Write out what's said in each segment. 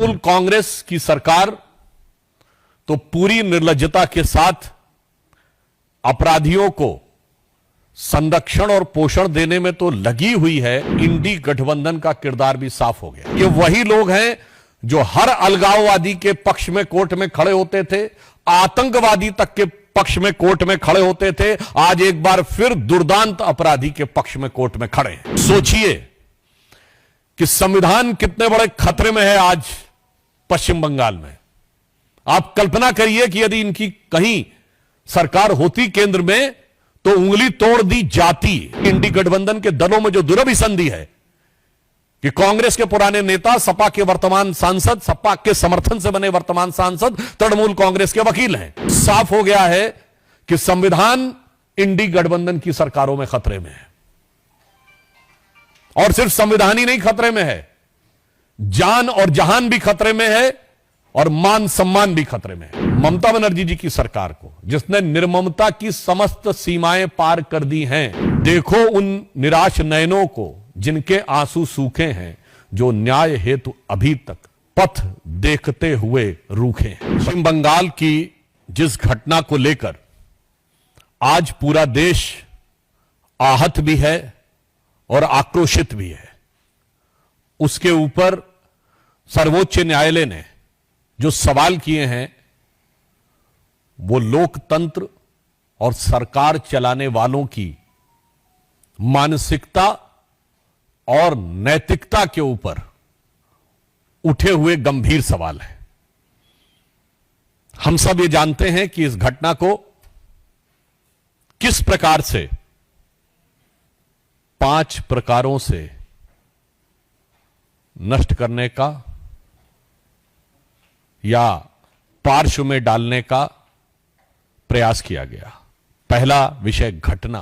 तृणमूल कांग्रेस की सरकार तो पूरी निर्लज्जता के साथ अपराधियों को संरक्षण और पोषण देने में तो लगी हुई है। इंडी गठबंधन का किरदार भी साफ हो गया। ये वही लोग हैं जो हर अलगाववादी के पक्ष में कोर्ट में खड़े होते थे, आतंकवादी तक के पक्ष में कोर्ट में खड़े होते थे, आज एक बार फिर दुर्दांत अपराधी के पक्ष में कोर्ट में खड़े हैं। सोचिए कि संविधान कितने बड़े खतरे में है आज पश्चिम बंगाल में। आप कल्पना करिए कि यदि इनकी कहीं सरकार होती केंद्र में तो उंगली तोड़ दी जाती। इंडी गठबंधन के दलों में जो दुरभिसंधि है कि कांग्रेस के पुराने नेता, सपा के वर्तमान सांसद, सपा के समर्थन से बने वर्तमान सांसद तृणमूल कांग्रेस के वकील हैं। साफ हो गया है कि संविधान इंडी गठबंधन की सरकारों में खतरे में है। और सिर्फ संविधान ही नहीं खतरे में है, जान और जहान भी खतरे में है और मान सम्मान भी खतरे में है। ममता बनर्जी जी की सरकार को, जिसने निर्ममता की समस्त सीमाएं पार कर दी हैं, देखो उन निराश नयनों को जिनके आंसू सूखे हैं, जो न्याय हेतु अभी तक पथ देखते हुए रूखे हैं। पश्चिम बंगाल की जिस घटना को लेकर आज पूरा देश आहत भी है और आक्रोशित भी है, उसके ऊपर सर्वोच्च न्यायालय ने जो सवाल किए हैं वो लोकतंत्र और सरकार चलाने वालों की मानसिकता और नैतिकता के ऊपर उठे हुए गंभीर सवाल है। हम सब ये जानते हैं कि इस घटना को किस प्रकार से 5 प्रकारों से नष्ट करने का या पार्श्व में डालने का प्रयास किया गया। पहला विषय घटना,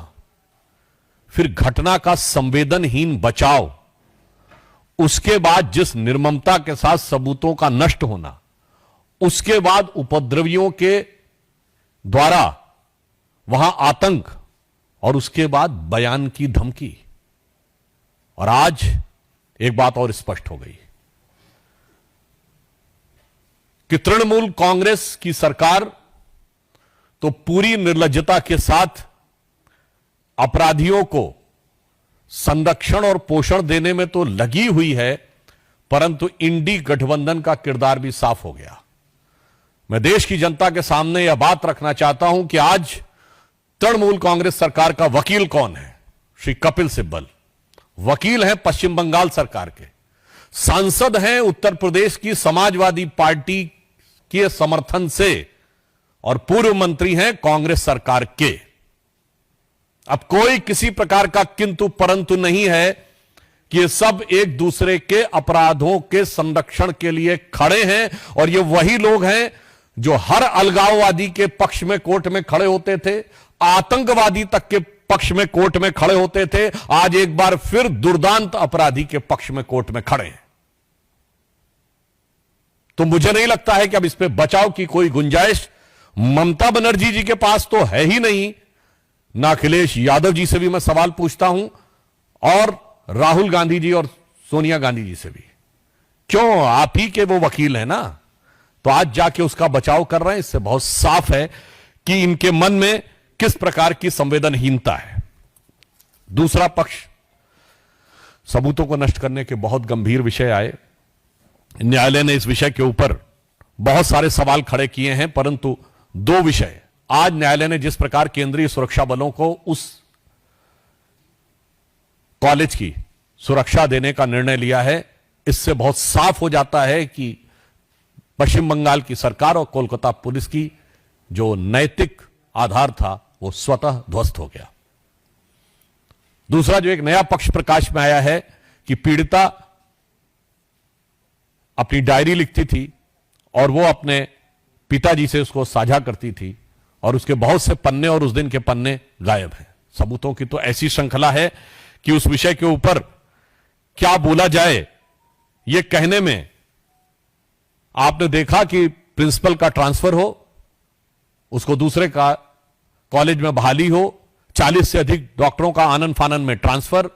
फिर घटना का संवेदनहीन बचाव, उसके बाद जिस निर्ममता के साथ सबूतों का नष्ट होना, उसके बाद उपद्रवियों के द्वारा वहां आतंक, और उसके बाद बयान की धमकी। और आज एक बात और स्पष्ट हो गई कि तृणमूल कांग्रेस की सरकार तो पूरी निर्लज्जता के साथ अपराधियों को संरक्षण और पोषण देने में तो लगी हुई है, परंतु इंडी गठबंधन का किरदार भी साफ हो गया। मैं देश की जनता के सामने यह बात रखना चाहता हूं कि आज तृणमूल कांग्रेस सरकार का वकील कौन है? श्री कपिल सिब्बल वकील हैं पश्चिम बंगाल सरकार के, सांसद हैं उत्तर प्रदेश की समाजवादी पार्टी के समर्थन से, और पूर्व मंत्री हैं कांग्रेस सरकार के। अब कोई किसी प्रकार का किंतु परंतु नहीं है कि ये सब एक दूसरे के अपराधों के संरक्षण के लिए खड़े हैं। और ये वही लोग हैं जो हर अलगाववादी के पक्ष में कोर्ट में खड़े होते थे, आतंकवादी तक के पक्ष में कोर्ट में खड़े होते थे, आज एक बार फिर दुर्दांत अपराधी के पक्ष में कोर्ट में खड़े हैं। तो मुझे नहीं लगता है कि अब इस पे बचाव की कोई गुंजाइश ममता बनर्जी जी के पास तो है ही नहीं, ना अखिलेश यादव जी से भी मैं सवाल पूछता हूं, और राहुल गांधी जी और सोनिया गांधी जी से भी। क्यों? आप ही के वो वकील हैं ना, तो आज जाके उसका बचाव कर रहे हैं। इससे बहुत साफ है कि इनके मन में किस प्रकार की संवेदनहीनता है। दूसरा पक्ष, सबूतों को नष्ट करने के बहुत गंभीर विषय आए। न्यायालय ने इस विषय के ऊपर बहुत सारे सवाल खड़े किए हैं, परंतु 2 विषय आज न्यायालय ने जिस प्रकार केंद्रीय सुरक्षा बलों को उस कॉलेज की सुरक्षा देने का निर्णय लिया है, इससे बहुत साफ हो जाता है कि पश्चिम बंगाल की सरकार और कोलकाता पुलिस की जो नैतिक आधार था वो स्वतः ध्वस्त हो गया। दूसरा जो एक नया पक्ष प्रकाश में आया है कि पीड़िता अपनी डायरी लिखती थी और वो अपने पिताजी से उसको साझा करती थी, और उसके बहुत से पन्ने और उस दिन के पन्ने गायब हैं। सबूतों की तो ऐसी श्रृंखला है कि उस विषय के ऊपर क्या बोला जाए ये कहने में। आपने देखा कि प्रिंसिपल का ट्रांसफर हो, उसको दूसरे का कॉलेज में बहाली हो, 40 से अधिक डॉक्टरों का आनन फानन में ट्रांसफर,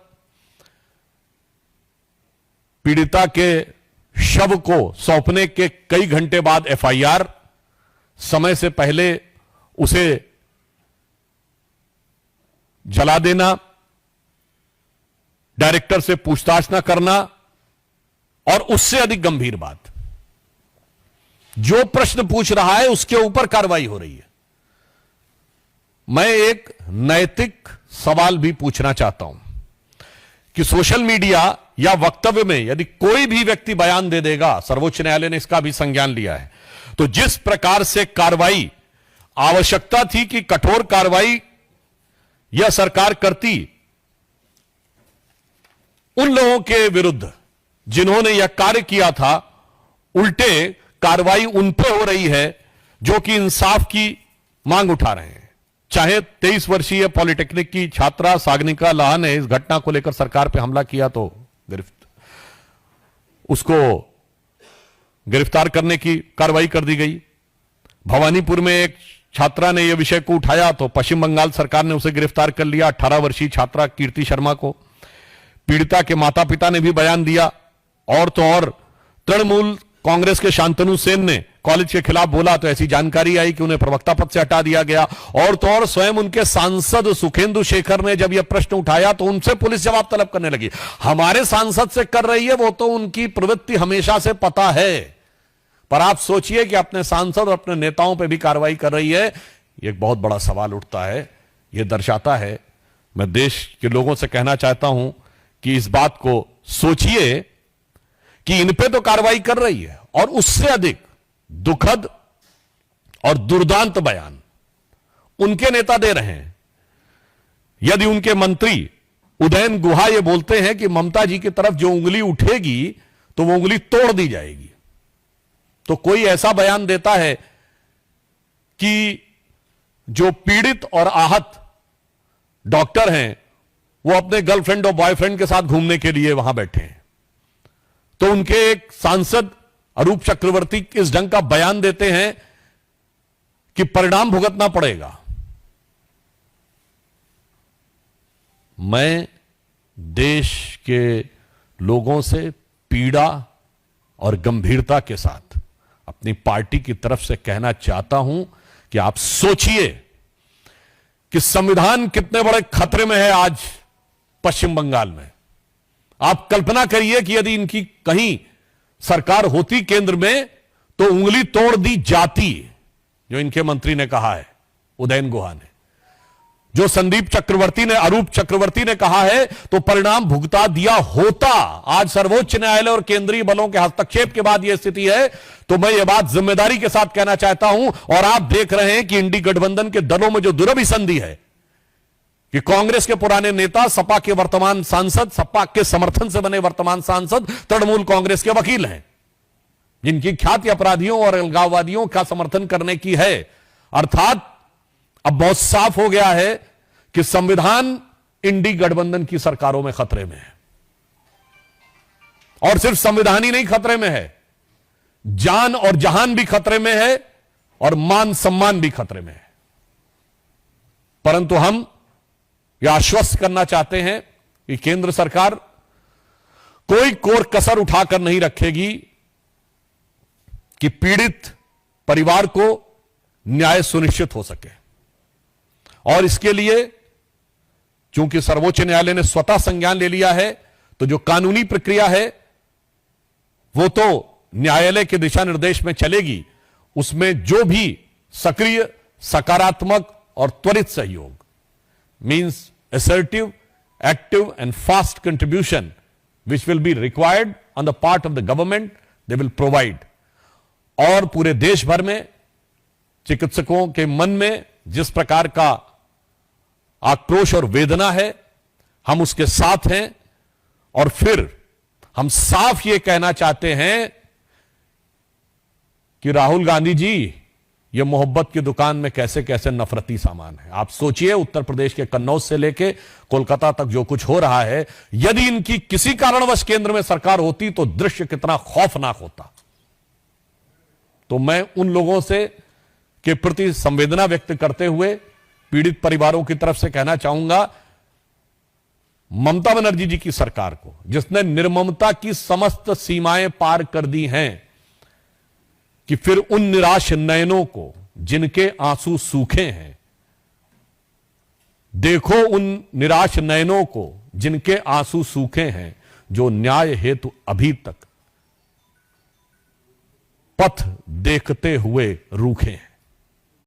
पीड़िता के शव को सौंपने के कई घंटे बाद एफआईआर, समय से पहले उसे जला देना, डायरेक्टर से पूछताछ न करना, और उससे अधिक गंभीर बात, जो प्रश्न पूछ रहा है उसके ऊपर कार्रवाई हो रही है। मैं एक नैतिक सवाल भी पूछना चाहता हूं कि सोशल मीडिया या वक्तव्य में यदि कोई भी व्यक्ति बयान दे देगा, सर्वोच्च न्यायालय ने इसका भी संज्ञान लिया है, तो जिस प्रकार से कार्रवाई आवश्यकता थी कि कठोर कार्रवाई यह सरकार करती उन लोगों के विरुद्ध जिन्होंने यह कार्य किया था, उल्टे कार्रवाई उन पर हो रही है जो कि इंसाफ की मांग उठा रहे हैं। चाहे 23 वर्षीय पॉलिटेक्निक की छात्रा सागनिका लाहा ने इस घटना को लेकर सरकार पर हमला किया तो उसको गिरफ्तार करने की कार्रवाई कर दी गई। भवानीपुर में एक छात्रा ने यह विषय को उठाया तो पश्चिम बंगाल सरकार ने उसे गिरफ्तार कर लिया, 18 वर्षीय छात्रा कीर्ति शर्मा को। पीड़िता के माता पिता ने भी बयान दिया, और तो और तृणमूल कांग्रेस के शांतनु सेन ने कॉलेज के खिलाफ बोला तो ऐसी जानकारी आई कि उन्हें प्रवक्ता पद से हटा दिया गया। और तो और स्वयं उनके सांसद सुखेंदु शेखर ने जब यह प्रश्न उठाया तो उनसे पुलिस जवाब तलब करने लगी। हमारे सांसद से कर रही है, वो तो उनकी प्रवृत्ति हमेशा से पता है, पर आप सोचिए कि अपने सांसद और अपने नेताओं पर भी कार्रवाई कर रही है। एक बहुत बड़ा सवाल उठता है। यह दर्शाता है, मैं देश के लोगों से कहना चाहता हूं कि इस बात को सोचिए कि इन पे तो कार्रवाई कर रही है, और उससे अधिक दुखद और दुर्दांत बयान उनके नेता दे रहे हैं। यदि उनके मंत्री उदयन गुहा ये बोलते हैं कि ममता जी की तरफ जो उंगली उठेगी तो वो उंगली तोड़ दी जाएगी, तो कोई ऐसा बयान देता है कि जो पीड़ित और आहत डॉक्टर हैं वो अपने गर्लफ्रेंड और बॉयफ्रेंड के साथ घूमने के लिए वहां बैठे हैं, तो उनके एक सांसद अरूप चक्रवर्ती इस ढंग का बयान देते हैं कि परिणाम भुगतना पड़ेगा। मैं देश के लोगों से पीड़ा और गंभीरता के साथ अपनी पार्टी की तरफ से कहना चाहता हूं कि आप सोचिए कि संविधान कितने बड़े खतरे में है आज पश्चिम बंगाल में। आप कल्पना करिए कि यदि इनकी कहीं सरकार होती केंद्र में तो उंगली तोड़ दी जाती, जो इनके मंत्री ने कहा है, उदयन गुहा ने, जो संदीप चक्रवर्ती ने, अरूप चक्रवर्ती ने कहा है, तो परिणाम भुगता दिया होता। आज सर्वोच्च न्यायालय और केंद्रीय बलों के हस्तक्षेप के बाद यह स्थिति है, तो मैं यह बात जिम्मेदारी के साथ कहना चाहता हूं। और आप देख रहे हैं कि इंडी गठबंधन के दलों में जो दुरभिसंधि है कि कांग्रेस के पुराने नेता, सपा के वर्तमान सांसद, सपा के समर्थन से बने वर्तमान सांसद तृणमूल कांग्रेस के वकील हैं, जिनकी ख्याति अपराधियों और अलगाववादियों का समर्थन करने की है। अर्थात अब बहुत साफ हो गया है कि संविधान इंडी गठबंधन की सरकारों में खतरे में है, और सिर्फ संविधान ही नहीं खतरे में है, जान और जहान भी खतरे में है, और मान सम्मान भी खतरे में है। परंतु हम यह आश्वस्त करना चाहते हैं कि केंद्र सरकार कोई कोर कसर उठाकर नहीं रखेगी कि पीड़ित परिवार को न्याय सुनिश्चित हो सके। और इसके लिए चूंकि सर्वोच्च न्यायालय ने स्वतः संज्ञान ले लिया है, तो जो कानूनी प्रक्रिया है वो तो न्यायालय के दिशा निर्देश में चलेगी। उसमें जो भी सक्रिय, सकारात्मक और त्वरित सहयोग, means assertive, active and fast contribution which will be required on the part of the government, they will provide. और पूरे देश भर में चिकित्सकों के मन में जिस प्रकार का आक्रोश और वेदना है, हम उसके साथ हैं। और फिर हम साफ ये कहना चाहते हैं कि राहुल गांधी जी, यह मोहब्बत की दुकान में कैसे कैसे नफरती सामान है। आप सोचिए, उत्तर प्रदेश के कन्नौज से लेके कोलकाता तक जो कुछ हो रहा है, यदि इनकी किसी कारणवश केंद्र में सरकार होती तो दृश्य कितना खौफनाक होता। तो मैं उन लोगों से के प्रति संवेदना व्यक्त करते हुए पीड़ित परिवारों की तरफ से कहना चाहूंगा, ममता बनर्जी जी की सरकार को, जिसने निर्ममता की समस्त सीमाएं पार कर दी हैं, कि फिर उन निराश नयनों को जिनके आंसू सूखे हैं, देखो उन निराश नयनों को जिनके आंसू सूखे हैं, जो न्याय हेतु अभी तक पथ देखते हुए रूखे हैं।